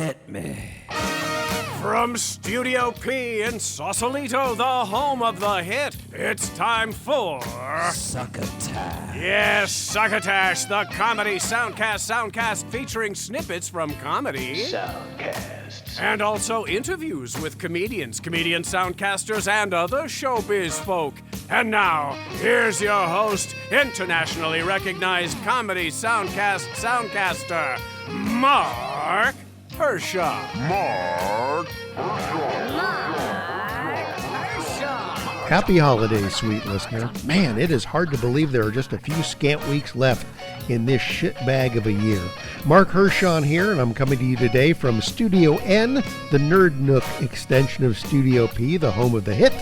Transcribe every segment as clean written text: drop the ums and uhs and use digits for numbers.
Hit me. From Studio P in Sausalito, the home of the hit, it's time for... Succotash. Yes, Succotash, the Comedy Soundcast Soundcast featuring snippets from comedy... Soundcasts. And also interviews with comedians, comedian soundcasters, and other showbiz folk. And now, here's your host, internationally recognized Comedy Soundcast Soundcaster, Marc Hershon. Marc Hershon. Happy holidays, sweet listener. Man, it is hard to believe there are just a few scant weeks left in this shitbag of a year. Marc Hershon here, and I'm coming to you today from Studio N, the Nerd Nook extension of Studio P, the home of the hit,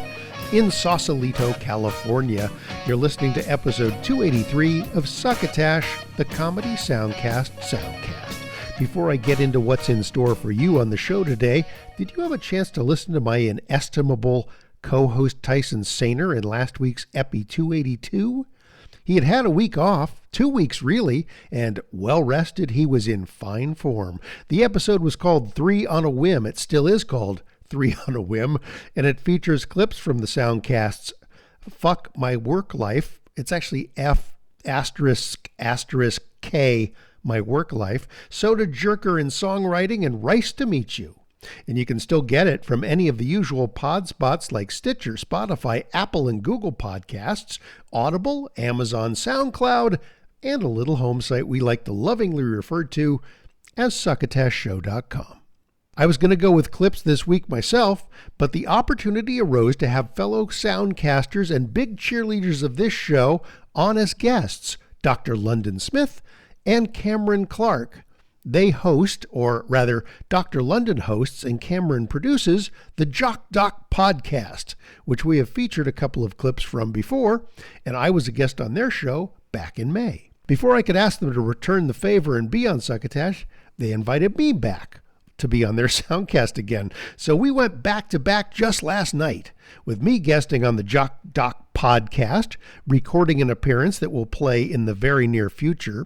in Sausalito, California. You're listening to episode 283 of Succotash, the Comedy Soundcast Soundcast. Before I get into what's in store for you on the show today, did you have a chance to listen to my inestimable co-host Tyson Sainer in last week's Epi283? He had had a week off, 2 weeks really, and well rested, he was in fine form. The episode was called 3 on a Whim. It still is called 3 on a Whim, and it features clips from the Soundcasts Fuck My Work Life. It's actually F***K My Work Life, Soda Jerker in Songwriting, and Rice to Meet You. And you can still get it from any of the usual pod spots like Stitcher, Spotify, Apple and Google Podcasts, Audible, Amazon SoundCloud, and a little home site we like to lovingly refer to as succotashshow.com. I was going to go with clips this week myself, but the opportunity arose to have fellow soundcasters and big cheerleaders of this show on as guests, Dr. London Smith and Cameron Clark. They host, or rather, Dr. London hosts and Cameron produces, the Jock Doc Podcast, which we have featured a couple of clips from before, and I was a guest on their show back in May. Before I could ask them to return the favor and be on Succotash, they invited me back to be on their Soundcast again. So we went back to back just last night, with me guesting on the Jock Doc Podcast, recording an appearance that will play in the very near future,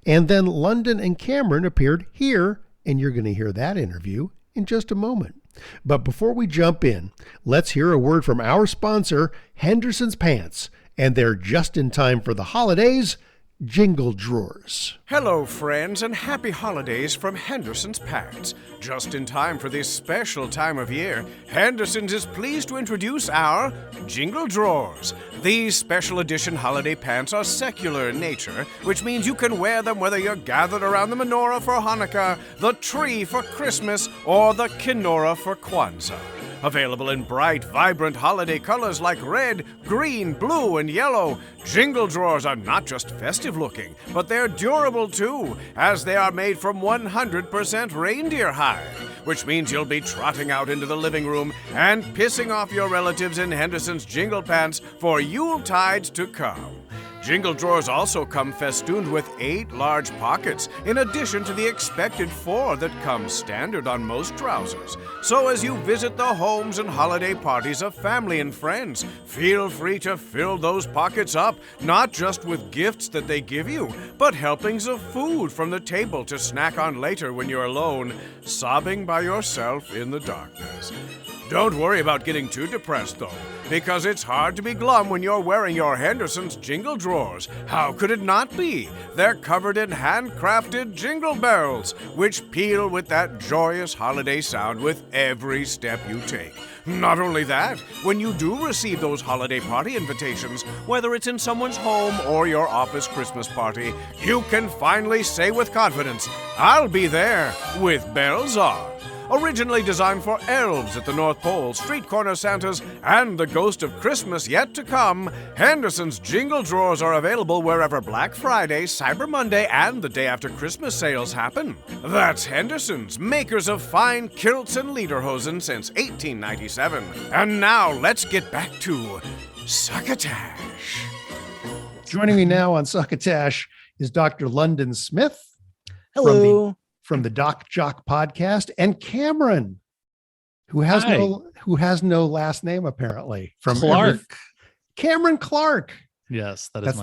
and then London and Cameron appeared here, and you're going to hear that interview in just a moment. But before we jump in, let's hear a word from our sponsor, Henderson's Pants, and they're just in time for the holidays, Jingle Drawers. Hello, friends, and happy holidays from Henderson's Pants. Just in time for this special time of year, Henderson's is pleased to introduce our Jingle Drawers. These special edition holiday pants are secular in nature, which means you can wear them whether you're gathered around the menorah for Hanukkah, the tree for Christmas, or the Kinora for Kwanzaa. Available in bright, vibrant holiday colors like red, green, blue, and yellow, Jingle Drawers are not just festive looking, but they're durable too, as they are made from 100% reindeer hide, which means you'll be trotting out into the living room and pissing off your relatives in Henderson's Jingle Pants for Yuletides to come. Jingle Drawers also come festooned with 8 large pockets, in addition to the expected 4 that come standard on most trousers. So as you visit the homes and holiday parties of family and friends, feel free to fill those pockets up, not just with gifts that they give you, but helpings of food from the table to snack on later when you're alone, sobbing by yourself in the darkness. Don't worry about getting too depressed, though, because it's hard to be glum when you're wearing your Henderson's Jingle Drawers. How could it not be? They're covered in handcrafted jingle bells, which peal with that joyous holiday sound with every step you take. Not only that, when you do receive those holiday party invitations, whether it's in someone's home or your office Christmas party, you can finally say with confidence, "I'll be there," with bells on. Originally designed for elves at the North Pole, street corner Santas, and the ghost of Christmas yet to come, Henderson's Jingle Drawers are available wherever Black Friday, Cyber Monday, and the day after Christmas sales happen. That's Henderson's, makers of fine kilts and lederhosen since 1897. And now let's get back to Succotash. Joining me now on Succotash is Dr. London Smith. Hello. From the Doc Jock Podcast, and Cameron, who has no last name apparently. From Clark. Cameron Clark. Yes, that is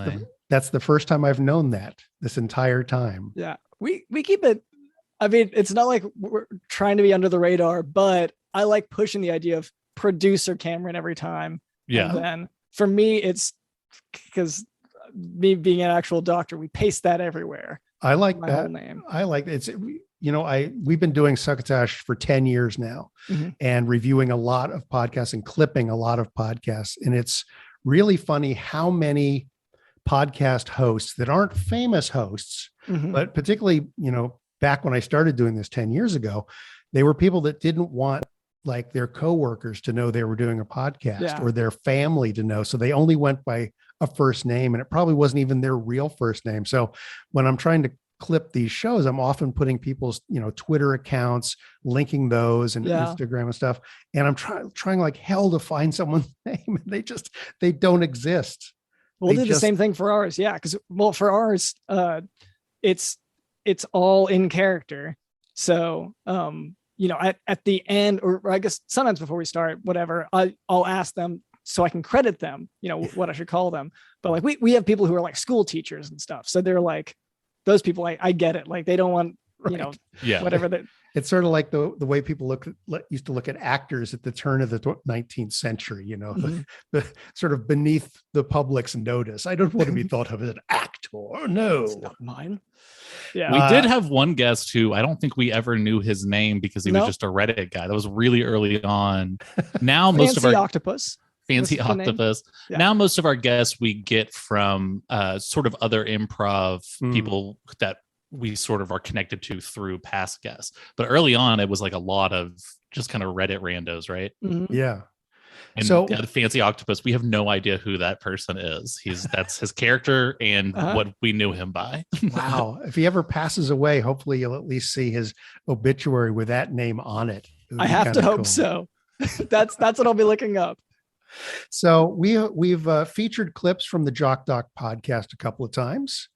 That's the first time I've known that this entire time. Yeah, we keep it I mean, it's not like we're trying to be under the radar, but I like pushing the idea of producer Cameron every time. Yeah. And then for me, it's because me being an actual doctor, we paste that everywhere. I like My that. whole name. I like it's, we've been doing Succotash for 10 years now and reviewing a lot of podcasts and clipping a lot of podcasts. And it's really funny how many podcast hosts that aren't famous hosts, but particularly, back when I started doing this 10 years ago, they were people that didn't want like their coworkers to know they were doing a podcast or their family to know. So they only went by a first name, and it probably wasn't even their real first name. So when I'm trying to clip these shows, I'm often putting people's, Twitter accounts, linking those and Instagram and stuff. And I'm trying like hell to find someone's name. And they don't exist. We'll do the same thing for ours. Yeah. Cause for ours, it's all in character. So, at the end, or I guess sometimes before we start, whatever, I'll ask them so I can credit them, what I should call them. But like we have people who are like school teachers and stuff. So they're like, those people, I get it. Like they don't want, whatever that. It's sort of like the way people used to look at actors at the turn of the 19th century, the sort of beneath the public's notice. I don't want to be thought of as an actor. No, it's not mine. Yeah. We did have one guest who I don't think we ever knew his name because he was just a Reddit guy. That was really early on. Now most of our octopus. Fancy Octopus. Yeah. Now most of our guests we get from sort of other improv people that we sort of are connected to through past guests. But early on, it was like a lot of just kind of Reddit randos, right? Yeah. And the Fancy Octopus, we have no idea who that person is. That's his character and what we knew him by. Wow. If he ever passes away, hopefully you'll at least see his obituary with that name on it. I have to hope so. That's what I'll be looking up. So we've featured clips from the Jock Doc podcast a couple of times.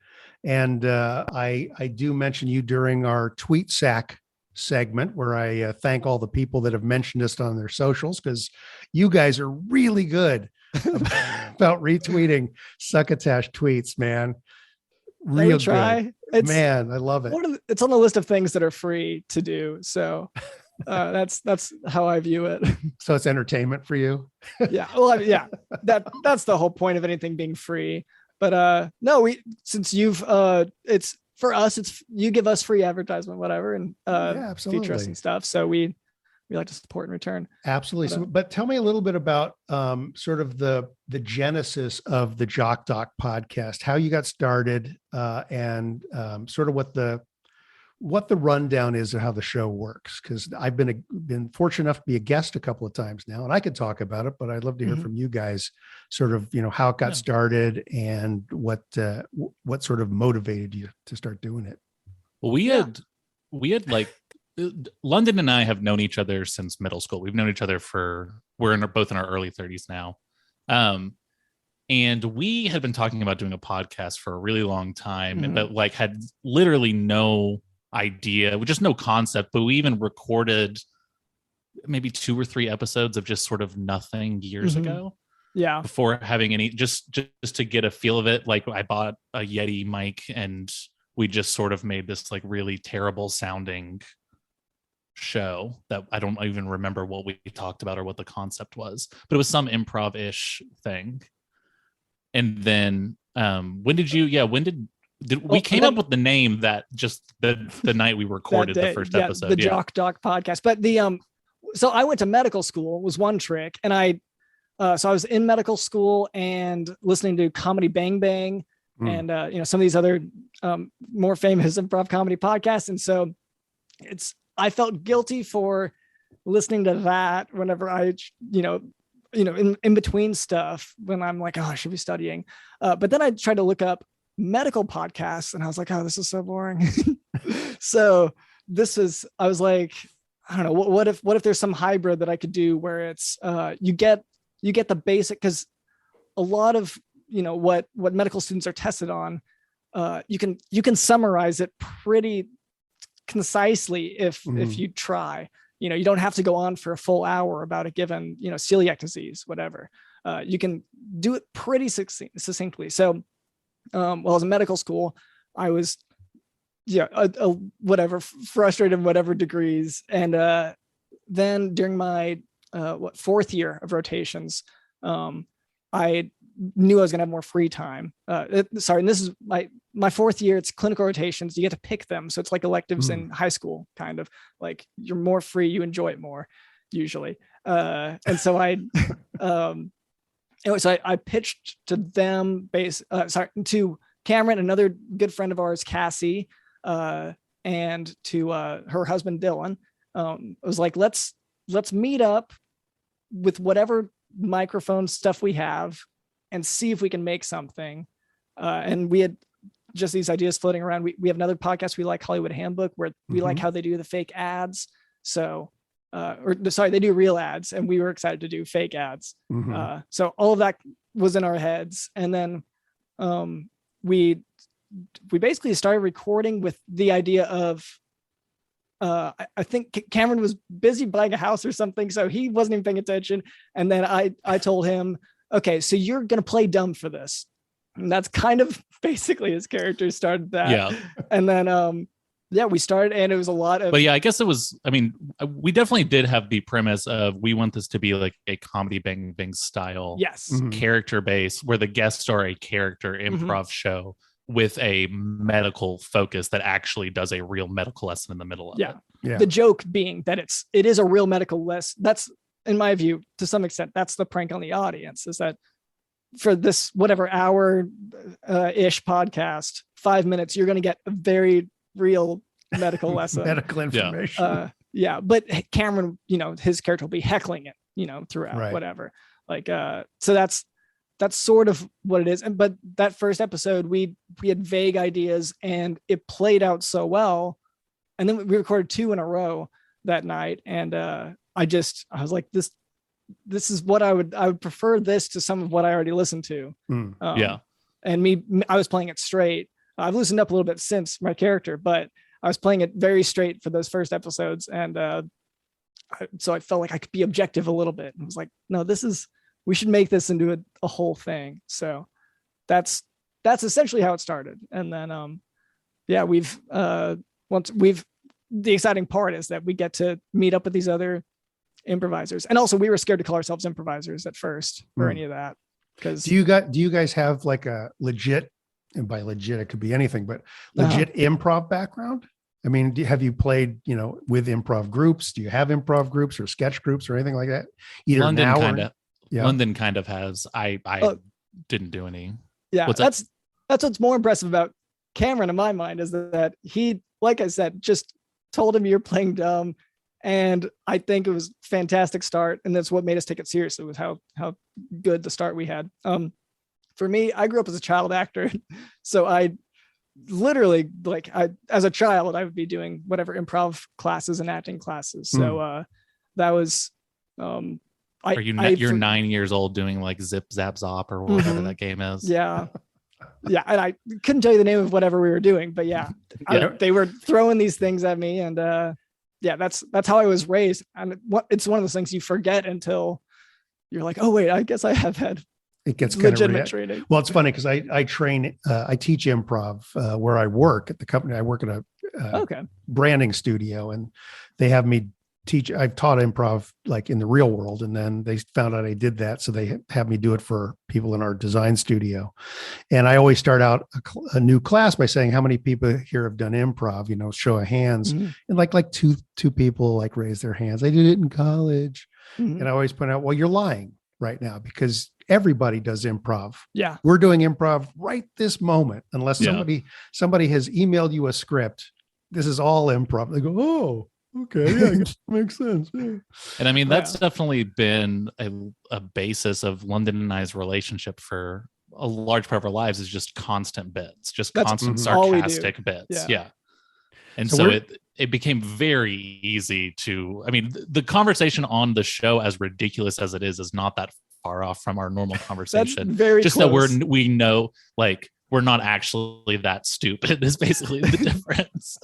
And I do mention you during our tweet sack segment where I thank all the people that have mentioned us on their socials, because you guys are really good about retweeting Succotash tweets, man. Real try. Man, I love it. It's on the list of things that are free to do. So that's how I view it. So it's entertainment for you. Yeah. Well, yeah, that's the whole point of anything being free. But no, since you've it's for us, it's you give us free advertisement, whatever, and feature us and stuff. So we like to support in return. Absolutely. But tell me a little bit about sort of the genesis of the Jock Doc podcast, how you got started, and sort of what the rundown is of how the show works. Because I've been fortunate enough to be a guest a couple of times now, and I could talk about it, but I'd love to hear from you guys, sort of, how it got started and what sort of motivated you to start doing it. Well, we had like London and I have known each other since middle school. We've known each other we're both in our early 30s now. And we had been talking about doing a podcast for a really long time, but like had literally no idea, just no concept. But we even recorded maybe 2 or 3 episodes of just sort of nothing years ago. Yeah. Before having any, just to get a feel of it. Like I bought a Yeti mic and we just sort of made this like really terrible sounding show that I don't even remember what we talked about or what the concept was, but it was some improv-ish thing. And then when did we came up with the name that just the night we recorded the first episode, the Jock Doc podcast. But so I went to medical school was one trick, and so I was in medical school and listening to Comedy Bang Bang and some of these other more famous improv comedy podcasts, and so I felt guilty for listening to that whenever I in between stuff when I'm like, oh, I should be studying. But then I tried to look up medical podcasts and I was like, oh, this is so boring. So I was like, I don't know, what if there's some hybrid that I could do where it's you get the basic, because a lot of what medical students are tested on, you can summarize it pretty concisely if you try. You don't have to go on for a full hour about a given celiac disease, whatever. You can do it pretty succinctly. So while I was in medical school, I was whatever, frustrated in whatever degrees. And then during my fourth year of rotations, I knew I was gonna have more free time. And this is my fourth year. It's clinical rotations. You get to pick them, so it's like electives in high school, kind of like you're more free. You enjoy it more usually. And so I pitched to them to Cameron, another good friend of ours, Cassie, and to her husband Dylan. I was like, let's meet up with whatever microphone stuff we have and see if we can make something. And we had just these ideas floating around. We have another podcast we like, Hollywood Handbook, where we like how they do the fake ads. So they do real ads, and we were excited to do fake ads. So all of that was in our heads. And then we basically started recording with the idea of I think Cameron was busy buying a house or something, so he wasn't even paying attention. And then I told him, okay, so you're gonna play dumb for this. And that's kind of basically his character started that. Yeah. And then we started, and it was a lot of. But yeah, I guess it was. I mean, we definitely did have the premise of we want this to be like a comedy bang bang style, character base, where the guests are a character improv show with a medical focus that actually does a real medical lesson in the middle of it. Yeah. The joke being that it is a real medical lesson. That's, in my view, to some extent, that's the prank on the audience, is that for this whatever hour ish podcast, 5 minutes, you're going to get a very real medical lesson, medical information. But Cameron, his character will be heckling it, throughout, whatever. Like, so that's sort of what it is. But that first episode, we had vague ideas, and it played out so well. And then we recorded 2 in a row that night. And I was like, this is what I would prefer this to some of what I already listened to. And I was playing it straight. I've loosened up a little bit since my character, but I was playing it very straight for those first episodes. And so I felt like I could be objective a little bit. And I was like, no, we should make this into a whole thing. So that's essentially how it started. And then, the exciting part is that we get to meet up with these other improvisers. And also we were scared to call ourselves improvisers at first or any of that. Because do you guys have like a legit, and by legit, it could be anything, but legit improv background? I mean, have you played, with improv groups? Do you have improv groups or sketch groups or anything like that? Either London kind of has. I didn't do any. Yeah, that's what's more impressive about Cameron in my mind, is that he, like I said, just told him you're playing dumb. And I think it was a fantastic start. And that's what made us take it seriously, was how good the start we had. For me, I grew up as a child actor. So I literally, as a child, I would be doing whatever improv classes and acting classes. So that was, you're 9 years old doing like Zip Zap Zop or whatever that game is. Yeah. Yeah. And I couldn't tell you the name of whatever we were doing, but they were throwing these things at me. And that's how I was raised. And it's one of those things you forget until you're like, oh wait, I guess I have had it gets legitimate training. Well, it's funny because I train, I teach improv where I work at the company. I work at a branding studio, and they have me teach. I've taught improv like in the real world, and then they found out I did that, so they have me do it for people in our design studio. And I always start out a new class by saying, how many people here have done improv? Show of hands, and like two people like raise their hands. I did it in college, and I always point out, well, you're lying right now, because everybody does improv. Yeah, we're doing improv right this moment, unless somebody has emailed you a script. This is all improv. They go, oh, okay, yeah, I guess that makes sense. Yeah. And I mean, that's definitely been a basis of London and I's relationship for a large part of our lives, is just constant bits, constant sarcastic bits. Yeah. And so it became very easy to, I mean, the conversation on the show, as ridiculous as it is not that far off from our normal conversation. That's very just close. That we know, like, we're not actually that stupid is basically the difference.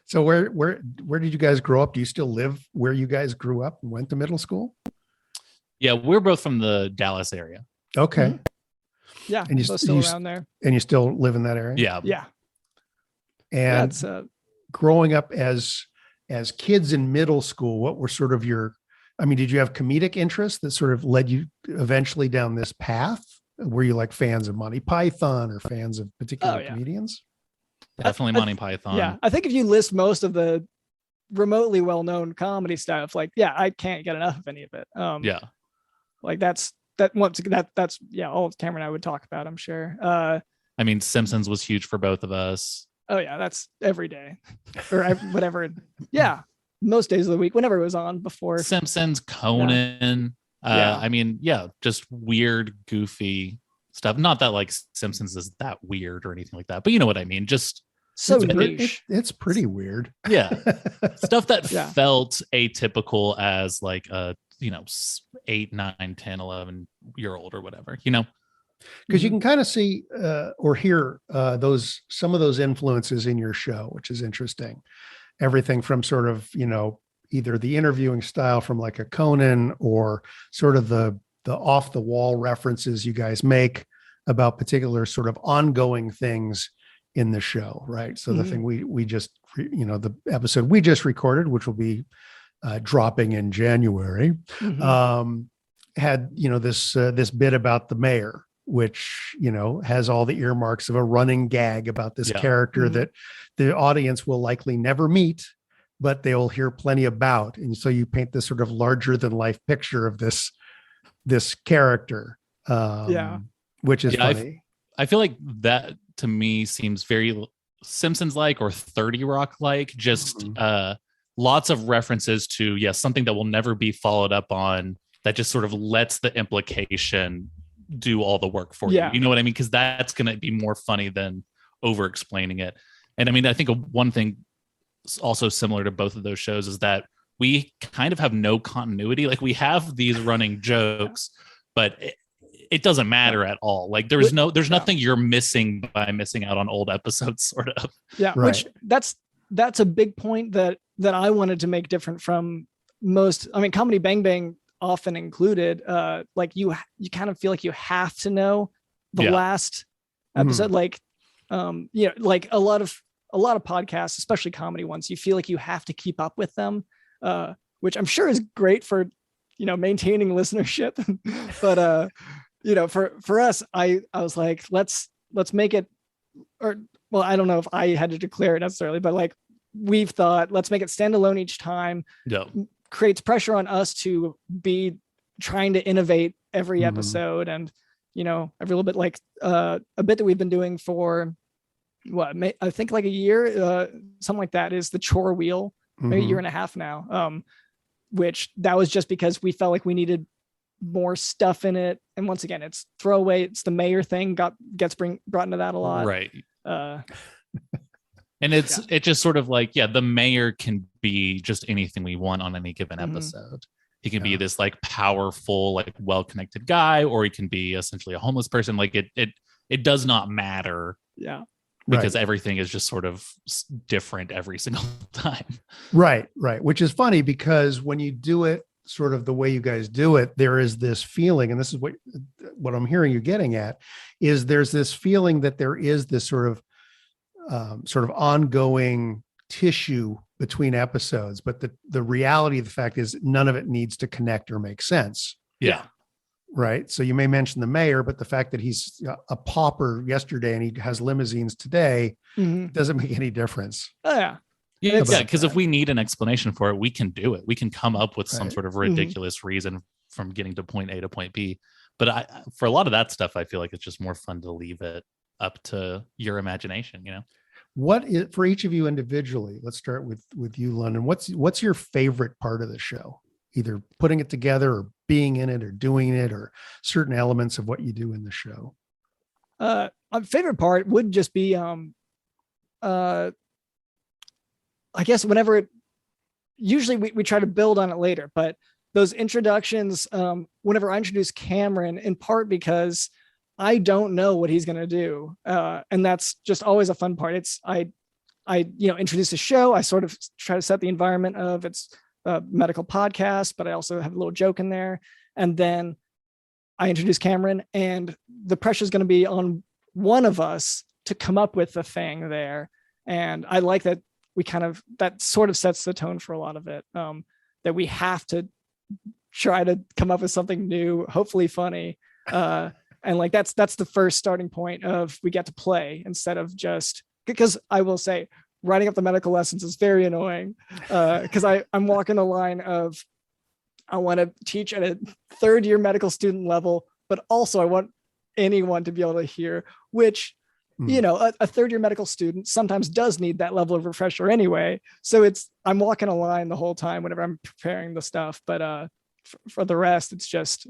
So where did you guys grow up? Do you still live where you guys grew up and went to middle school? Yeah, we're both from the Dallas area. Okay. Yeah, and you're still around there. And you still live in that area? Yeah. Yeah. And That's growing up as kids in middle school, what were sort of did you have comedic interests that sort of led you eventually down this path? Were you like fans of Monty Python or fans of particular comedians? Definitely Monty Python. Yeah, I think if you list most of the remotely well-known comedy stuff, like, yeah, I can't get enough of any of it. Like that's all Cameron and I would talk about, I'm sure. I mean, Simpsons was huge for both of us. Oh yeah, that's every day or whatever. Yeah, most days of the week, whenever it was on before. Simpsons, Conan. I mean, just weird, goofy stuff. Not that like Simpsons is that weird or anything like that, but you know what I mean. Just so niche. It's pretty weird. Yeah, stuff that felt atypical as like a 8, 9, 10, 11-year-old or whatever. Because you can kind of see or hear some of those influences in your show, which is interesting. Everything from sort of, either the interviewing style from like a Conan or sort of the off the wall references you guys make about particular sort of ongoing things in the show. Right. So the thing we just, the episode we just recorded, which will be dropping in January, had, this bit about the mayor, which, has all the earmarks of a running gag about this character that the audience will likely never meet, but they will hear plenty about. And so you paint this sort of larger than life picture of this character, which is funny. I feel like that to me seems very Simpsons-like or 30 Rock-like, just lots of references to, something that will never be followed up on, that just sort of lets the implication do all the work for you. You know what I mean? Because that's going to be more funny than over explaining it. And I mean, I think one thing also similar to both of those shows is that we kind of have no continuity. Like we have these running jokes, but it doesn't matter at all. Like there's nothing you're missing by missing out on old episodes, sort of. Yeah. Right. Which that's a big point that I wanted to make different from most. I mean, Comedy Bang Bang often included, like you kind of feel like you have to know the last episode. Like, like a lot of podcasts, especially comedy ones, you feel like you have to keep up with them, which I'm sure is great for, maintaining listenership. But, for us, I was like, let's make it, or, well, I don't know if I had to declare it necessarily, but like we've thought, let's make it standalone each time. Yeah. Creates pressure on us to be trying to innovate every episode. And, every little bit, like a bit that we've been doing for I think like a year, something like that, is the chore wheel, maybe a year and a half now. Which that was just because we felt like we needed more stuff in it. And once again, it's throwaway. It's the mayor thing gets brought into that a lot. Right. And it's just sort of like, the mayor can be just anything we want on any given episode. He can be this like powerful, like well-connected guy, or he can be essentially a homeless person. Like it does not matter. Yeah. Because everything is just sort of different every single time. Right. Which is funny because when you do it sort of the way you guys do it, there is this feeling, and this is what I'm hearing you getting at, is there's this feeling that there is this sort of ongoing tissue between episodes, but the reality of the fact is none of it needs to connect or make sense. Yeah. Right. So you may mention the mayor, but the fact that he's a pauper yesterday and he has limousines today doesn't make any difference. Oh yeah. Yeah. Because if we need an explanation for it, we can do it. We can come up with some sort of ridiculous reason from getting to point A to point B. But for a lot of that stuff, I feel like it's just more fun to leave it up to your imagination, What is, for each of you individually, let's start with you, London. What's your favorite part of the show? Either putting it together or being in it or doing it or certain elements of what you do in the show? My favorite part would just be, I guess usually we try to build on it later, but those introductions, whenever I introduce Cameron, in part because I don't know what he's going to do. And that's just always a fun part. I introduce the show. I sort of try to set the environment of it's a medical podcast, but I also have a little joke in there. And then I introduce Cameron, and the pressure is going to be on one of us to come up with the thing there. And I like that that sort of sets the tone for a lot of it, that we have to try to come up with something new, hopefully funny. And like, that's the first starting point of we get to play instead of just, because I will say writing up the medical lessons is very annoying. Cause I'm walking the line of, I want to teach at a third year medical student level, but also I want anyone to be able to hear, which, you know, a third year medical student sometimes does need that level of refresher anyway. So I'm walking a line the whole time whenever I'm preparing the stuff. But for the rest, it's just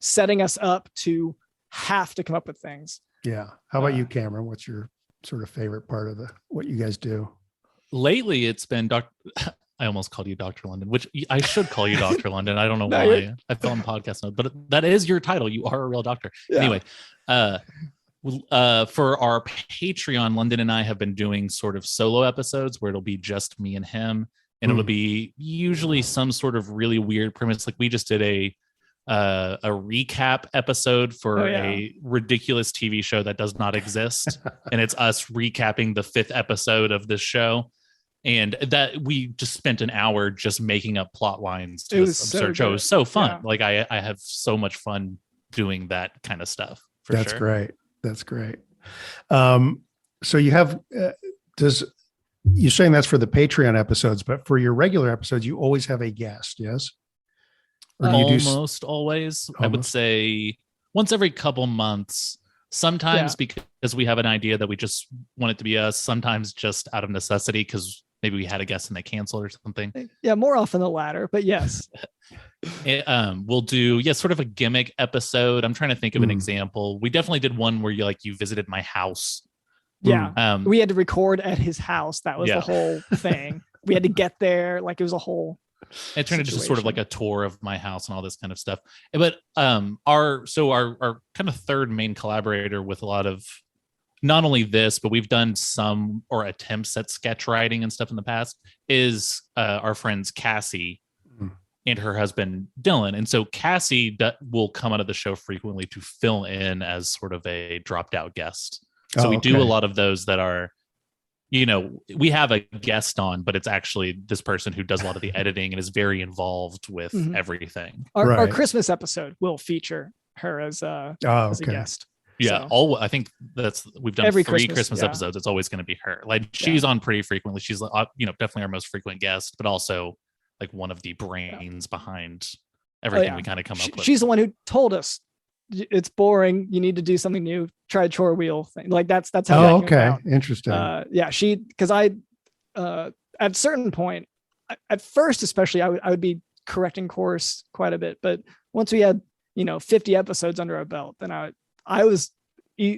setting us up to have to come up with things. Yeah. How about you, Cameron? What's your sort of favorite part of what you guys do? Lately, it's been I almost called you Dr. London, which I should call you Dr. London. I don't know why. I fell on podcast note, but that is your title. You are a real doctor. Yeah. Anyway, for our Patreon, London and I have been doing sort of solo episodes where it'll be just me and him, and it'll be usually some sort of really weird premise. Like we just did a recap episode for a ridiculous TV show that does not exist, and it's us recapping the 5th episode of this show. And that we just spent an hour just making up plot lines to this absurd show. It was so fun. Yeah. Like I have so much fun doing that kind of stuff. That's sure. Great. That's great. So you have, you're saying that's for the Patreon episodes, but for your regular episodes, you always have a guest, yes? Or do you almost always. I would say once every couple months. Sometimes because we have an idea that we just want it to be us. Sometimes just out of necessity because maybe we had a guest and they canceled or something. Yeah, more often the latter, but yes. We'll do sort of a gimmick episode. I'm trying to think of an example. We definitely did one where you visited my house. Yeah, we had to record at his house. That was the whole thing. We had to get there. Like it was a whole. It turned into just sort of like a tour of my house and all this kind of stuff. But our kind of third main collaborator with a lot of not only this, but we've done some or attempts at sketch writing and stuff in the past is our friends Cassie and her husband Dylan. And so Cassie will come out of the show frequently to fill in as sort of a dropped out guest. So we do a lot of those that are, we have a guest on, but it's actually this person who does a lot of the editing and is very involved with everything. Our Christmas episode will feature her as a guest. Yeah. So. I think we've done every 3 Christmas episodes. It's always going to be her. Like she's on pretty frequently. She's definitely our most frequent guest, but also like one of the brains behind everything we kind of come up with. She's the one who told us it's boring. You need to do something new. Try a chore wheel thing. Like that's how. Interesting. Because I at a certain point, at first especially, I would be correcting course quite a bit, but once we had 50 episodes under our belt, then I was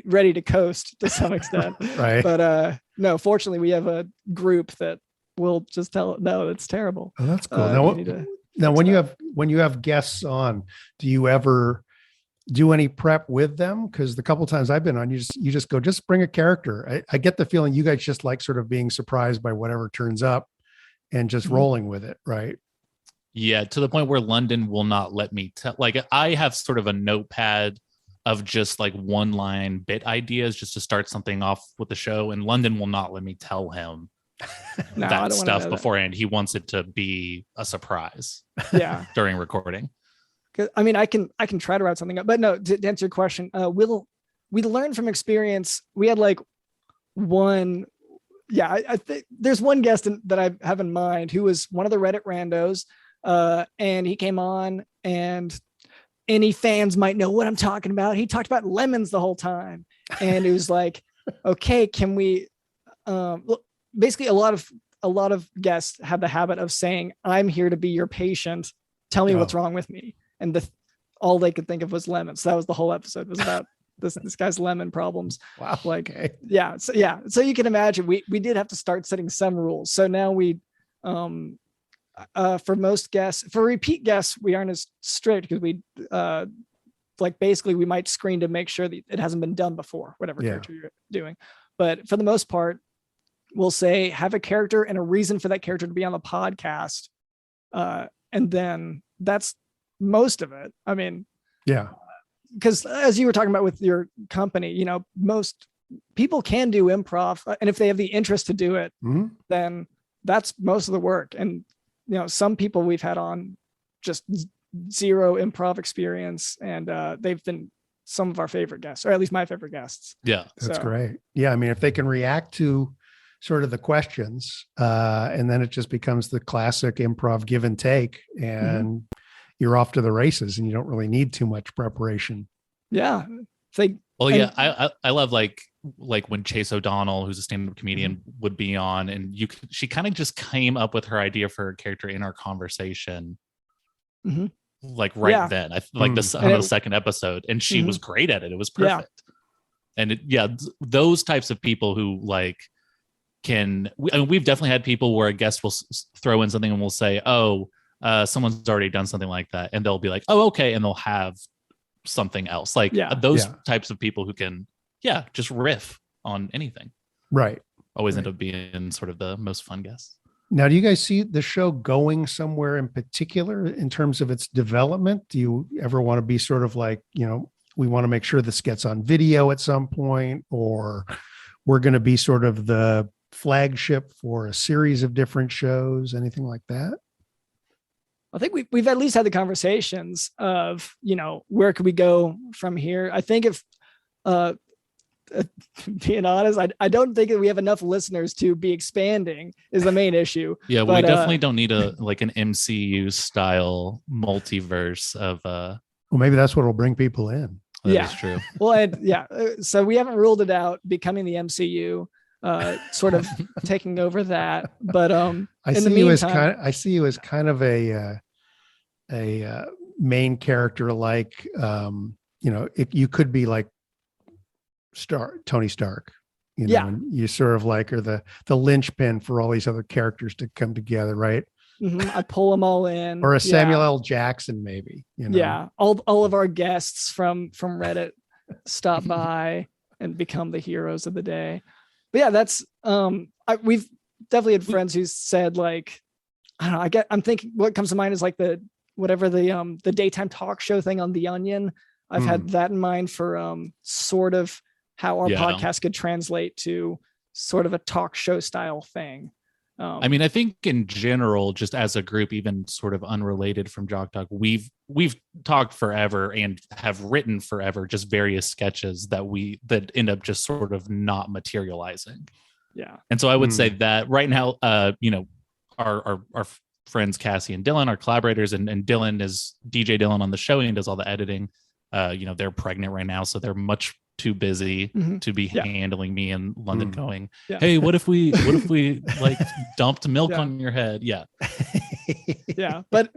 ready to coast to some extent. Right. But no, fortunately, we have a group that will just tell it. No, it's terrible. Oh, that's cool. Now, when you have guests on, do you ever do any prep with them? Because the couple of times I've been on, you just go, just bring a character. I get the feeling you guys just like sort of being surprised by whatever turns up and just rolling with it, right? Yeah, to the point where London will not let me tell. Like I have sort of a notepad of just like one line bit ideas just to start something off with the show, and London will not let me tell him that stuff beforehand. He wants it to be a surprise. Yeah, during recording. I mean, I can try to write something up, but no, to answer your question, we learn from experience. We had like one, I think there's one guest that I have in mind who was one of the Reddit randos, and he came on, and any fans might know what I'm talking about. He talked about lemons the whole time, and it was like, okay, can we? Basically, a lot of guests have the habit of saying, "I'm here to be your patient. Tell me what's wrong with me." And all they could think of was lemons. So that was the whole episode, was about this guy's lemon problems. Wow. Like, okay. So you can imagine we did have to start setting some rules. So now we, for most guests, for repeat guests, we aren't as strict because we, basically we might screen to make sure that it hasn't been done before, whatever character you're doing. But for the most part, we'll say, have a character and a reason for that character to be on the podcast. And then that's most of it. I mean, yeah, because as you were talking about with your company, most people can do improv, and if they have the interest to do it, Mhm. then that's most of the work. And some people we've had on just zero improv experience, and they've been some of our favorite guests, or at least my favorite guests. Yeah. That's So, great. Yeah. I mean, if they can react to sort of the questions, and then it just becomes the classic improv give and take, and you're off to the races, and you don't really need too much preparation. Yeah. They, Well, and- yeah, I love like when Chase O'Donnell, who's a stand-up comedian, would be on, and she kind of just came up with her idea for her character in our conversation, Mhm. like right Yeah. then. On the second episode, and she was great at it. It was Yeah. perfect. And those types of people who like we've definitely had people where a guest will throw in something and we'll say, "Oh, someone's already done something like that," and they'll be like, "Oh, okay," and they'll have something else. Like those types of people who can, just riff on anything. Right. Always end up being sort of the most fun guests. Now, do you guys see the show going somewhere in particular in terms of its development? Do you ever want to be sort of like, we want to make sure this gets on video at some point, or we're going to be sort of the flagship for a series of different shows, anything like that? I think we've at least had the conversations of, where could we go from here? I think if, being honest, I don't think that we have enough listeners to be expanding is the main issue. Yeah, but, we definitely don't need an MCU style multiverse of Well, maybe that's what will bring people in. That is true. Well, so we haven't ruled it out becoming the MCU, sort of taking over that. But I see you as kind of a main character, like if you could be like Tony Stark, and you sort of like are the linchpin for all these other characters to come together, right? I pull them all in, or a Samuel L. Jackson, maybe. All of our guests from Reddit stop by and become the heroes of the day. But that's we've definitely had friends who said, like, I don't know, I'm thinking what comes to mind is like the daytime talk show thing on The Onion. I've had that in mind for sort of how our podcast could translate to sort of a talk show style thing. I mean, I think in general, just as a group, even sort of unrelated from Jock Doc, we've talked forever and have written forever, just various sketches that end up just sort of not materializing. Yeah. And so I would say that right now, our friends Cassie and Dylan are collaborators, and Dylan is DJ Dylan on the show and does all the editing. They're pregnant right now, so they're much too busy to be handling me in London going, hey, what if we like dumped milk on your head? But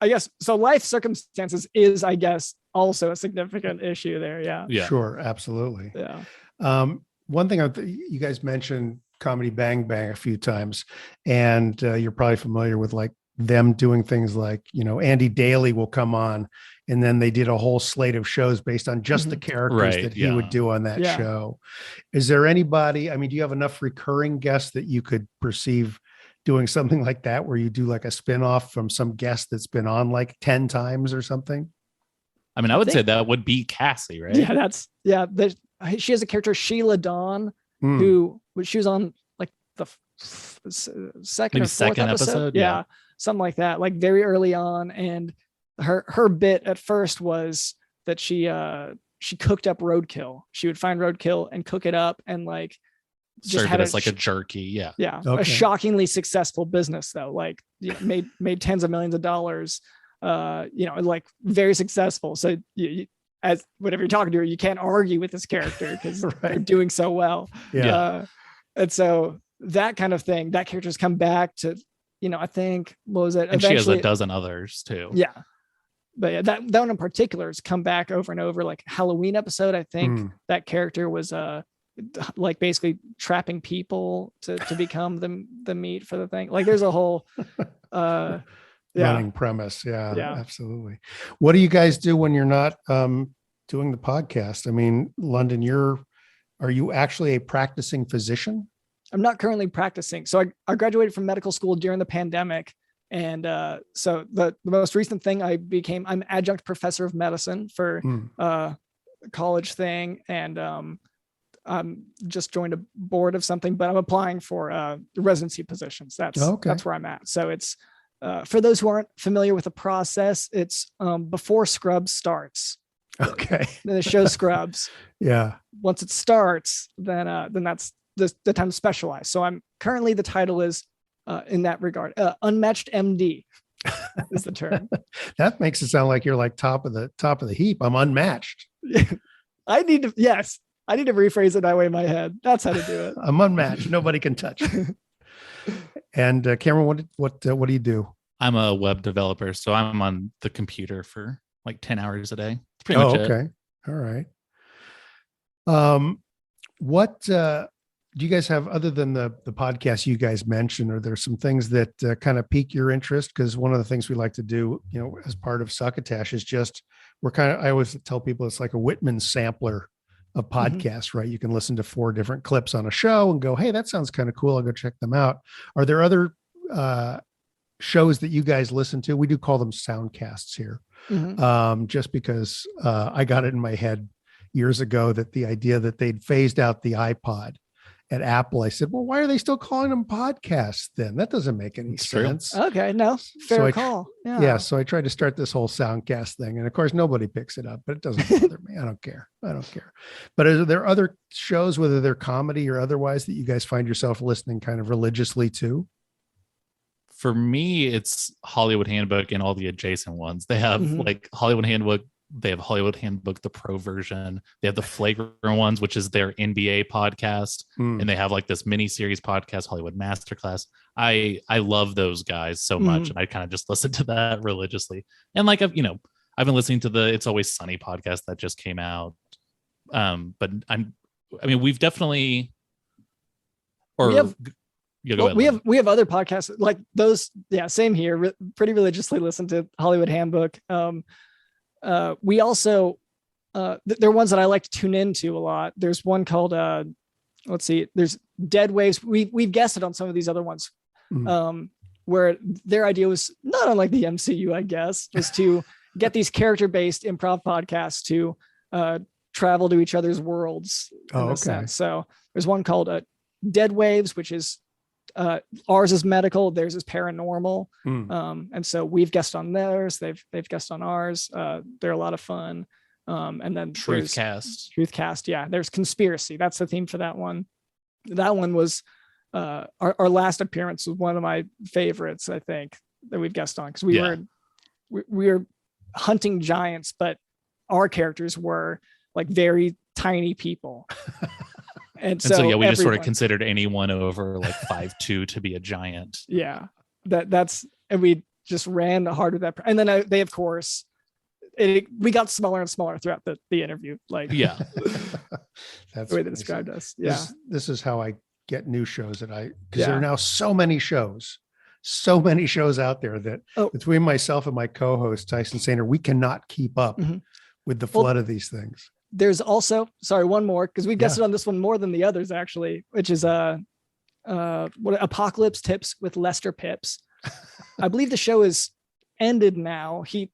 I guess so life circumstances is, I guess, also a significant issue there. Sure, absolutely. One thing you guys mentioned Comedy Bang Bang a few times, and you're probably familiar with like them doing things like, Andy Daly will come on, and then they did a whole slate of shows based on just the characters that he would do on that show. Is there anybody, I mean, do you have enough recurring guests that you could perceive doing something like that, where you do like a spinoff from some guest that's been on like 10 times or something? I mean, I would say that would be Cassie, right? She has a character, Sheila Dawn, who she was on like the second or fourth episode. Something like that, like very early on. And her bit at first was that she cooked up roadkill. She would find roadkill and cook it up and like just served had it as like a jerky. A shockingly successful business though, like made tens of millions of dollars, like very successful. So you, as whatever you're talking to her, you can't argue with this character because they're doing so well. And so that kind of thing, that character's come back to, I think, what was it? And she has a dozen others too. But that one in particular has come back over and over. Like Halloween episode, I think that character was like basically trapping people to become the meat for the thing. Like there's a whole running premise. Yeah, absolutely. What do you guys do when you're not doing the podcast? I mean, London, are you actually a practicing physician? I'm not currently practicing. So I graduated from medical school during the pandemic. And so the most recent thing I'm adjunct professor of medicine for college thing. And just joined a board of something, but I'm applying for residency positions. That's where I'm at. So it's for those who aren't familiar with the process, it's before Scrubs starts. Okay. Then the show Scrubs. Yeah. Once it starts, then that's the time to specialize. So I'm currently, the title is in that regard, unmatched MD is the term. That makes it sound like you're like top of the heap. I'm unmatched. I need to rephrase it that way in my head. That's how to do it. I'm unmatched. Nobody can touch me. And Cameron, what do you do? I'm a web developer, so I'm on the computer for like 10 hours a day. That's pretty much it. Okay. All right. What do you guys have other than the podcast you guys mentioned? Are there some things that kind of pique your interest? Because one of the things we like to do, as part of Succotash is just, I always tell people it's like a Whitman sampler of podcasts, right? You can listen to 4 different clips on a show and go, hey, that sounds kind of cool. I'll go check them out. Are there other shows that you guys listen to? We do call them soundcasts here. Just because I got it in my head years ago that the idea that they'd phased out the iPod at Apple, I said, well, why are they still calling them podcasts then? That doesn't make any sense. Okay, no, fair call. Yeah. So I tried to start this whole soundcast thing. And of course, nobody picks it up, but it doesn't bother me. I don't care. But are there other shows, whether they're comedy or otherwise, that you guys find yourself listening kind of religiously to? For me, it's Hollywood Handbook and all the adjacent ones. They have like Hollywood Handbook. They have Hollywood Handbook, the pro version. They have the Flagrant ones, which is their NBA podcast. And they have like this mini series podcast, Hollywood Masterclass. I love those guys so much. And I kind of just listen to that religiously. And like, I've been listening to the It's Always Sunny podcast that just came out. But we've definitely, we have other podcasts like those. Yeah. Same here. Pretty religiously listen to Hollywood Handbook. We also, they're ones that I like to tune into a lot. There's one called, there's Dead Waves. We've guessed it on some of these other ones, where their idea was not unlike the MCU, I guess, was to get these character-based improv podcasts to travel to each other's worlds. Sense. So there's one called Dead Waves, which is ours is medical, theirs is paranormal. And so we've guessed on theirs, they've guessed on ours. They're a lot of fun. And then Truthcast. Yeah, there's Conspiracy. That's the theme for that one. That one was our last appearance was one of my favorites, I think, that we've guessed on, because we were hunting giants, but our characters were like very tiny people. And so we just sort of considered anyone over like 5'2" to be a giant. Yeah, and we just ran hard with that. And then they, of course, we got smaller and smaller throughout the interview. Like, yeah, that's the way they described us. Yeah, this is how I get new shows because there are now so many shows out there that between myself and my co-host Tyson Sainer, we cannot keep up with the flood of these things. There's also, one more, because we guessed it on this one more than the others actually, which is Apocalypse Tips with Lester Pips. I believe the show is ended now. He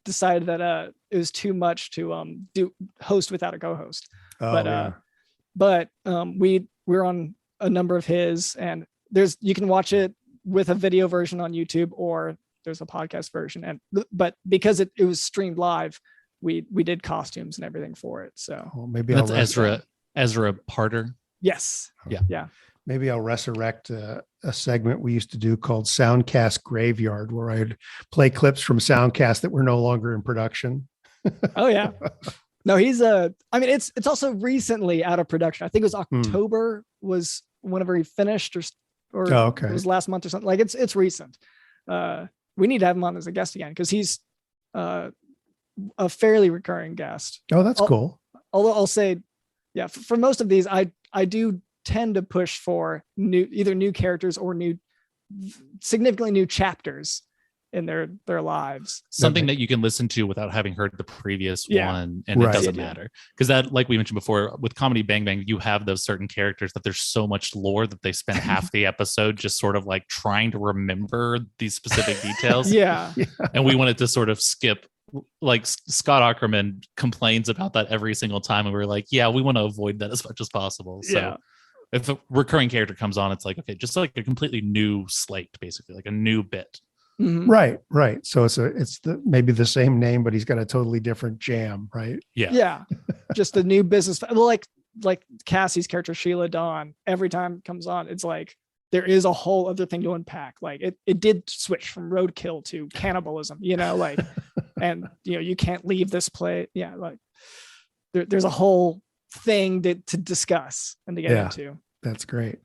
decided that it was too much to do host without a co-host. But we're on a number of his, and you can watch it with a video version on YouTube, or there's a podcast version. But because it was streamed live, we did costumes and everything for it. So maybe that's Ezra Parter. Yes. Yeah. Maybe I'll resurrect a segment we used to do called Soundcast Graveyard, where I'd play clips from Soundcast that were no longer in production. Oh yeah. No, he's it's also recently out of production. I think it was October was whenever he finished, or it was last month or something. Like it's recent. We need to have him on as a guest again, because he's a fairly recurring guest. Oh, that's cool. Although I'll say, for most of these, I do tend to push for either new characters or significantly new chapters in their lives. Something that you can listen to without having heard the previous one, and it doesn't matter. Because that, like we mentioned before, with Comedy Bang Bang, you have those certain characters that there's so much lore that they spend half the episode just sort of like trying to remember these specific details. Yeah. And we wanted to sort of skip like Scott Ackerman complains about that every single time, and we're like, yeah, we want to avoid that as much as possible. So Yeah. if a recurring character comes on, it's like, okay, just like a completely new slate, basically, like a new bit. Mhm. Right. So it's maybe the same name, but he's got a totally different jam, right? Yeah. Yeah. Just a new business. Well, like Cassie's character, Sheila Dawn, every time it comes on, it's like there is a whole other thing to unpack. Like it did switch from roadkill to cannibalism, like, and you can't leave this place. Yeah. Like there's a whole thing to discuss and to get into. That's great.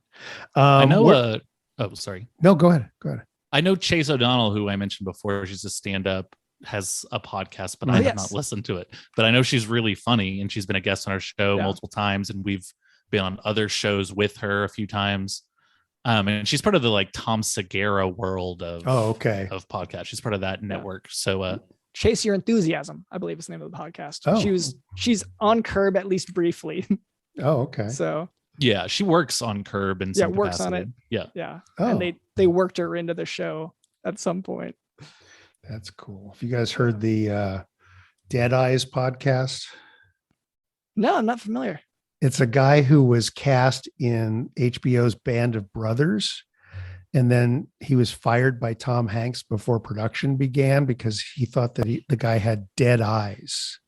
I know. Sorry. No, go ahead. I know Chase O'Donnell, who I mentioned before. She's a stand-up, has a podcast, but I have not listened to it. But I know she's really funny, and she's been a guest on our show multiple times, and we've been on other shows with her a few times. And she's part of the like Tom Segura world of of podcasts. She's part of that network. So Chase Your Enthusiasm, I believe is the name of the podcast. Oh. She's on Curb at least briefly. Oh, okay. So yeah, she works on Curb and some works capacity. on it. Yeah. Oh. And they worked her into the show at some point. That's cool. Have you guys heard the Dead Eyes podcast? No, I'm not familiar. It's a guy who was cast in HBO's Band of Brothers, and then he was fired by Tom Hanks before production began because he thought that the guy had dead eyes.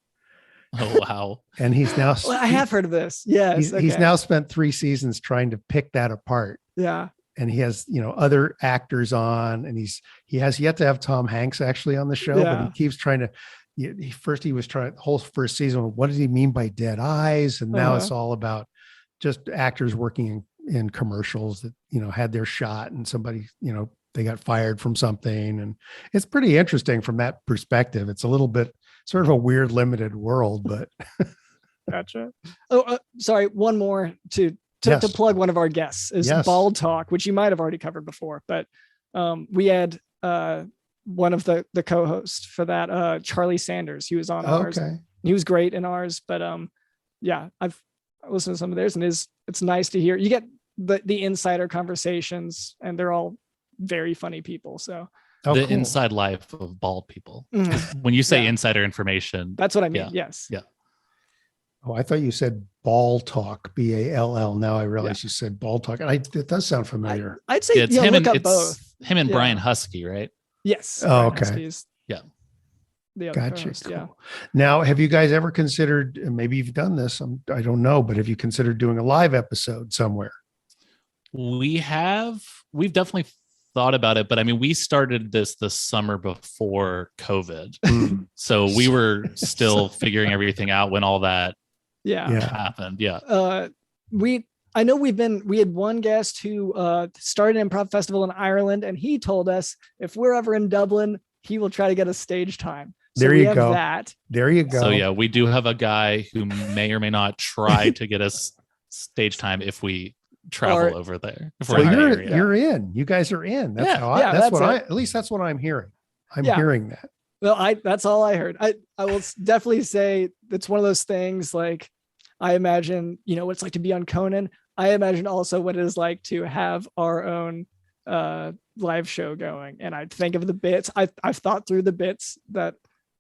Oh, wow. And he's now Well, I have heard of this. Yes. he's now spent 3 seasons trying to pick that apart. Yeah. And he has, other actors on, and he has yet to have Tom Hanks actually on the show, but he keeps trying to. He was trying the whole first season. What does he mean by dead eyes? And now it's all about just actors working in commercials that had their shot, and somebody they got fired from something, and it's pretty interesting from that perspective. It's a little bit sort of a weird limited world, but Gotcha. Oh, sorry. One more to plug one of our guests is Bald Talk, which you might have already covered before, but we had one of the co-hosts for that, Charlie Sanders. He was on ours. Okay. He was great in ours, but I've listened to some of theirs, and it's nice to hear. You get the insider conversations, and they're all very funny people. So the inside life of bald people. Mhm. When you say insider information, that's what I mean. Yes. Yeah. Oh, I thought you said Ball Talk, BALL. Now I realize you said Ball Talk, and it does sound familiar. I'd say it's him look and up both. him and Brian Husky, right? Yes. Oh, Brian okay. Husky's Yeah. the other Gotcha. co-host, Cool. Yeah. Now, have you guys ever considered? Maybe you've done this. I don't know, but have you considered doing a live episode somewhere? We've definitely thought about it, but I mean, we started this the summer before COVID, so we were still figuring everything out when all that happened. Yeah. I know we had one guest who started an improv festival in Ireland, and he told us if we're ever in Dublin, he will try to get us stage time. So There we you have go. that. There you go. So yeah, we do have a guy who may or may not try to get us stage time if we travel over there. If we're So in that area. you're in. You guys are in. That's how at least that's what I'm hearing. I'm hearing that. Well, that's all I heard. I will definitely say it's one of those things. Like, I imagine, what it's like to be on Conan. I imagine also what it is like to have our own live show going. And I think of the bits. I've thought through the bits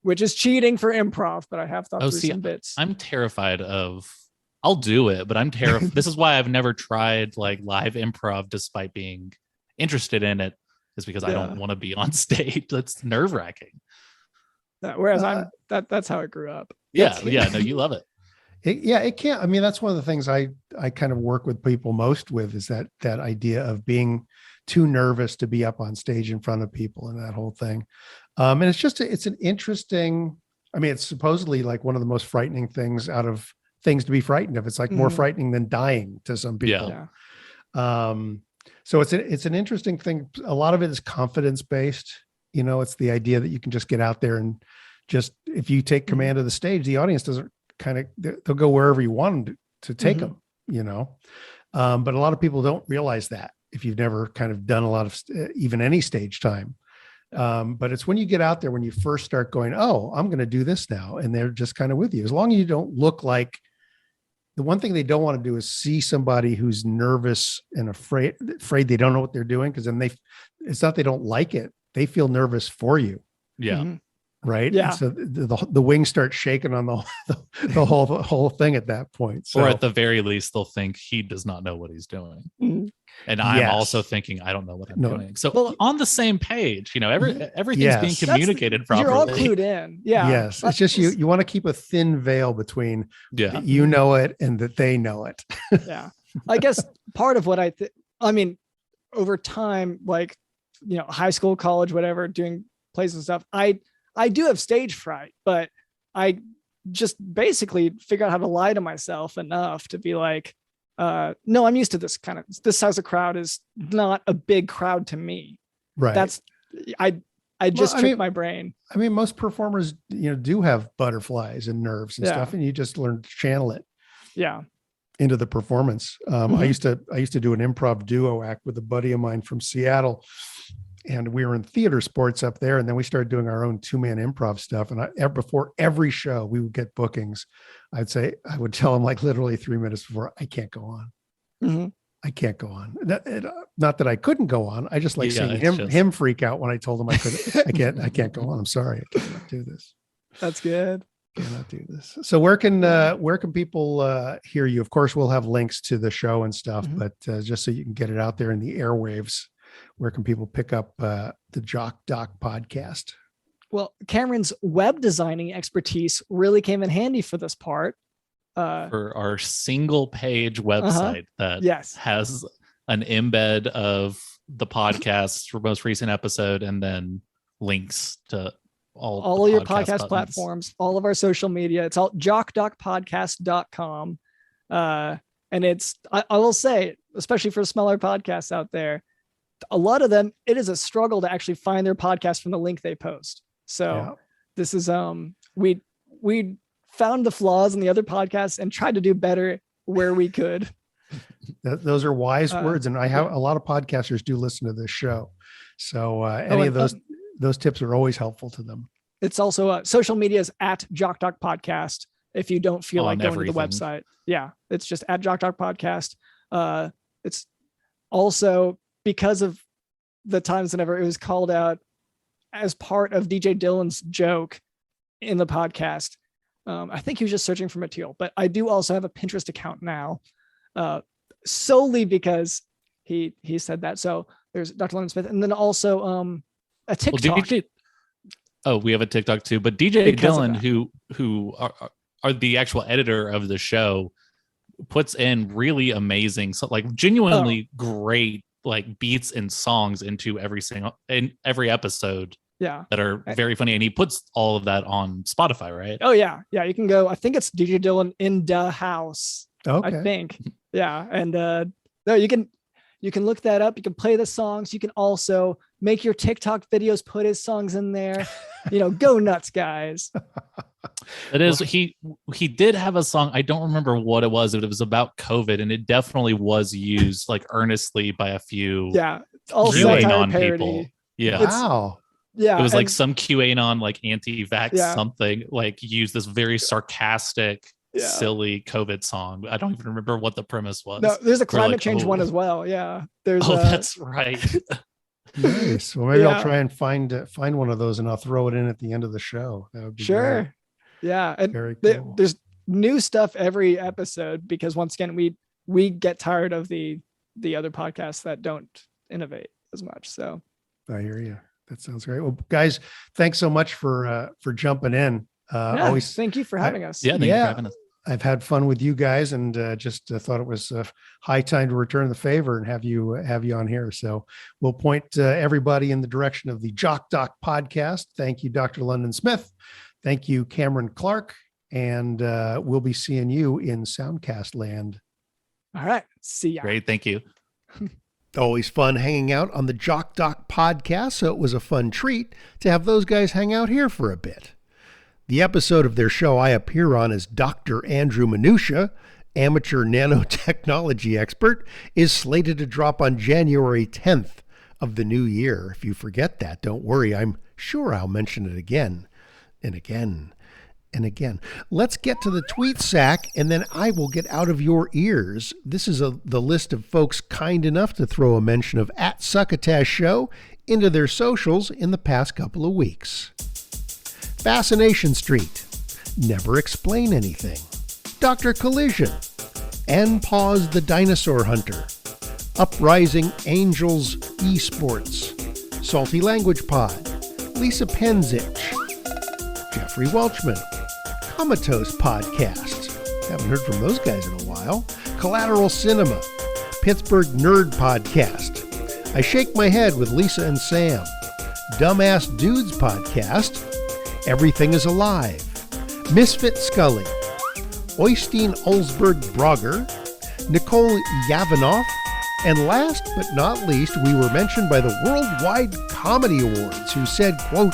which is cheating for improv, but I have thought through some bits. I'm terrified of. I'll do it, but I'm terrified. This is why I've never tried like live improv, despite being interested in it, is because I don't want to be on stage. That's nerve wracking. Whereas that's how I grew up. Yeah. No, you love it. It can't. I mean, that's one of the things I kind of work with people most with is that idea of being too nervous to be up on stage in front of people and that whole thing. And it's just, it's an interesting, it's supposedly like one of the most frightening things out of things to be frightened of. It's like more frightening than dying to some people. Yeah. So it's an interesting thing. A lot of it is confidence based. It's the idea that you can just get out there and just, if you take command of the stage, the audience doesn't they'll go wherever you want them to take them, but a lot of people don't realize that if you've never kind of done a lot of even any stage time. But it's when you get out there, when you first start going, oh, I'm going to do this now. And they're just kind of with you. As long as you don't look like, the one thing they don't want to do is see somebody who's nervous and afraid they don't know what they're doing. Cause then it's not, they don't like it. They feel nervous for you. Yeah. right? Yeah. So the wings start shaking on the whole thing at that point. So, or at the very least, they'll think he does not know what he's doing. Mhm. And I'm Yes. also thinking, I don't know what I'm No. doing. So Well- on the same page, everything's Yes. being communicated You're all properly. clued in. Yeah. yes, it's just you want to keep a thin veil between Yeah. you know it and that they know it. Yeah. I guess part of what I mean, over time, like, high school, college, whatever, doing plays and stuff, I do have stage fright, but I just basically figure out how to lie to myself enough to be like, no, I'm used to this size of crowd is not a big crowd to me. Right. That's, I just tricked my brain. I mean, most performers, do have butterflies and nerves and Yeah. stuff, and you just learn to channel it Yeah. into the performance. I used to do an improv duo act with a buddy of mine from Seattle, and we were in theater sports up there. And then we started doing our own 2-man improv stuff. And before every show, we would get bookings. I would tell them like literally 3 minutes before, I can't go on. Mhm. I can't go on. Not that I couldn't go on. I just like Yeah, seeing it's just- him freak out when I told him I couldn't. I can't go on. I'm sorry. I cannot do this. That's good. Cannot do this. So where can people hear you? Of course, we'll have links to the show and stuff, Mhm. but just so you can get it out there in the airwaves, where can people pick up the Jock Doc podcast? Well, Cameron's web designing expertise really came in handy for this part. For our single page website that Yes. has an embed of the podcast for most recent episode and then links to all of your the podcast buttons. platforms, all of our social media. It's all jockdocpodcast.com. And I will say, especially for smaller podcasts out there, a lot of them, it is a struggle to actually find their podcast from the link they post. So this is, we found the flaws in the other podcasts and tried to do better where we could. Those are wise words. And I have a lot of podcasters do listen to this show. So of those tips are always helpful to them. It's also social media is at Jock Doc Podcast. If you don't feel like going to the website, it's just at Jock Doc Podcast. It's also because of the times whenever it was called out as part of DJ Dylan's joke in the podcast. I think he was just searching for material, but I do also have a Pinterest account now, solely because he said that. So there's Dr. Lennon Smith, and then also a TikTok. We have a TikTok too, but DJ Because of Dylan, who are the actual editor of the show, puts in really amazing, genuinely great beats and songs into every episode. Yeah. That are very funny. And he puts all of that on Spotify, right? Oh yeah. Yeah. You can go, I think it's DJ Dylan in the house. Okay. I think. Yeah. And no, you can look that up. You can play the songs. You can also make your TikTok videos, put his songs in there, go nuts, guys. It is. He did have a song. I don't remember what it was, but it was about COVID, and it definitely was used earnestly by a few all QAnon satire parody. people. Yeah. Wow. Yeah. It was some QAnon anti-vax something, used this very sarcastic, silly COVID song. I don't even remember what the premise was. No, there's a climate change one as well. Yeah. There's that's right. Nice. Well, maybe I'll try and find one of those, and I'll throw it in at the end of the show. That would be sure. great. Yeah. And Very cool. there's new stuff every episode because once again, we get tired of the other podcasts that don't innovate as much. So I hear you. That sounds great. Well, guys, thanks so much for jumping in. Always thank you for having us. Yeah. Thank you for having us. I've had fun with you guys, and just thought it was high time to return the favor and have you on here. So we'll point everybody in the direction of the Jock Doc podcast. Thank you, Dr. London Smith. Thank you, Cameron Clark. And we'll be seeing you in Soundcast land. All right. See ya. Great. Thank you. Always fun hanging out on the Jock Doc podcast. So it was a fun treat to have those guys hang out here for a bit. The episode of their show I appear on as Dr. Andrew Minutia, amateur nanotechnology expert, is slated to drop on January 10th of the new year. If you forget that, don't worry. I'm sure I'll mention it again and again and again. Let's get to the tweet sack, and then I will get out of your ears. This is the list of folks kind enough to throw a mention of @Succotash Show into their socials in the past couple of weeks. Fascination Street, Never Explain Anything, Dr. Collision, and Pause the Dinosaur Hunter, Uprising Angels Esports, Salty Language Pod, Lisa Penzich, Jeffrey Welchman, Comatose Podcast, haven't heard from those guys in a while, Collateral Cinema, Pittsburgh Nerd Podcast, I Shake My Head with Lisa and Sam, Dumbass Dudes Podcast, Everything is Alive, Misfit Scully, Oystein Olsberg Brogger, Nicole Yavanoff, and last but not least, we were mentioned by the Worldwide Comedy Awards, who said, quote,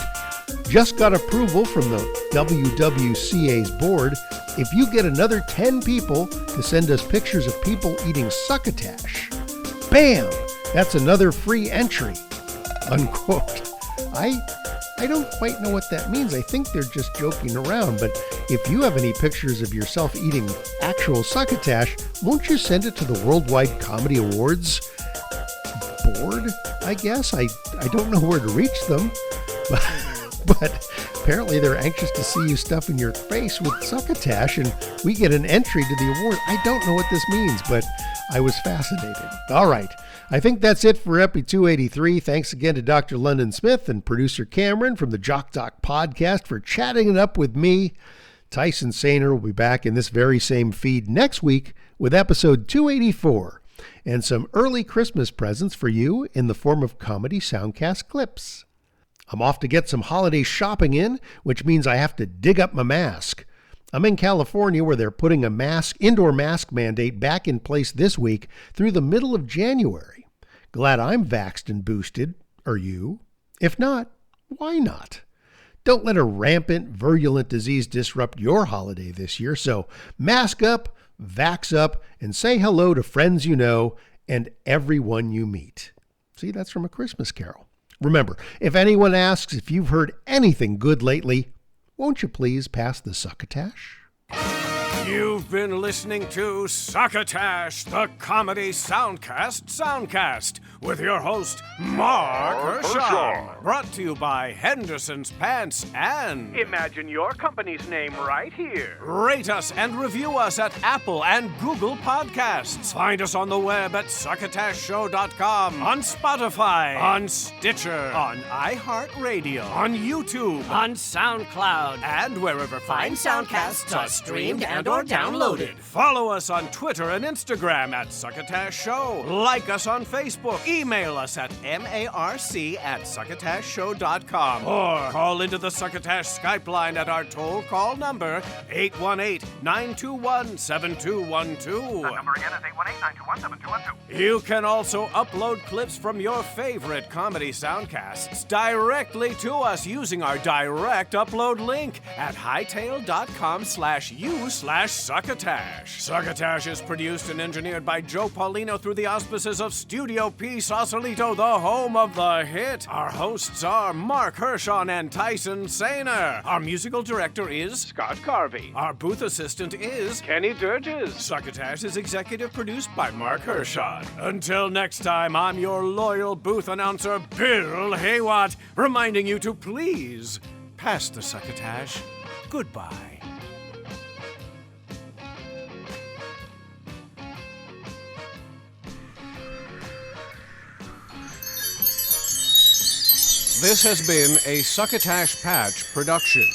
just got approval from the WWCA's board. If you get another 10 people to send us pictures of people eating succotash, bam, that's another free entry, unquote. I don't quite know what that means. I think they're just joking around, but if you have any pictures of yourself eating actual succotash, won't you send it to the Worldwide Comedy Awards board, I guess? I don't know where to reach them, but apparently they're anxious to see you stuffing your face with succotash, and we get an entry to the award. I don't know what this means, but I was fascinated. All right. I think that's it for Epi283. Thanks again to Dr. London Smith and producer Cameron from the Jock Doc Podcast for chatting it up with me. Tyson Sainer will be back in this very same feed next week with episode 284 and some early Christmas presents for you in the form of Comedy Soundcast clips. I'm off to get some holiday shopping in, which means I have to dig up my mask. I'm in California where they're putting a indoor mask mandate back in place this week through the middle of January. Glad I'm vaxxed and boosted. Are you? If not, why not? Don't let a rampant, virulent disease disrupt your holiday this year, so mask up, vax up, and say hello to friends you know and everyone you meet. See, that's from A Christmas Carol. Remember, if anyone asks if you've heard anything good lately, won't you please pass the succotash? You've been listening to Succotash, the Comedy Soundcast Soundcast, with your host, Marc Hershon. Brought to you by Henderson's Pants and... Imagine your company's name right here. Rate us and review us at Apple and Google Podcasts. Find us on the web at succotashshow.com, on Spotify, on Stitcher, on iHeartRadio, on YouTube, on SoundCloud, and wherever fine soundcasts are streamed and or downloaded. Follow us on Twitter and Instagram at Succotash Show. Like us on Facebook. Email us at marc@succotashshow.com. Or call into the Succotash Skype line at our toll call number 818-921-7212. That number again is 818-921-7212. You can also upload clips from your favorite Comedy Soundcasts directly to us using our direct upload link at hightail.com/u/Succotash. Succotash is produced and engineered by Joe Paulino through the auspices of Studio P Sausalito, the home of the hit. Our hosts are Marc Hershon and Tyson Sainer. Our musical director is Scott Carvey. Our booth assistant is Kenny Durges. Succotash is executive produced by Marc Hershon. Until next time, I'm your loyal booth announcer, Bill Haywatt, reminding you to please pass the succotash. Goodbye. This has been a Succotash Patch production.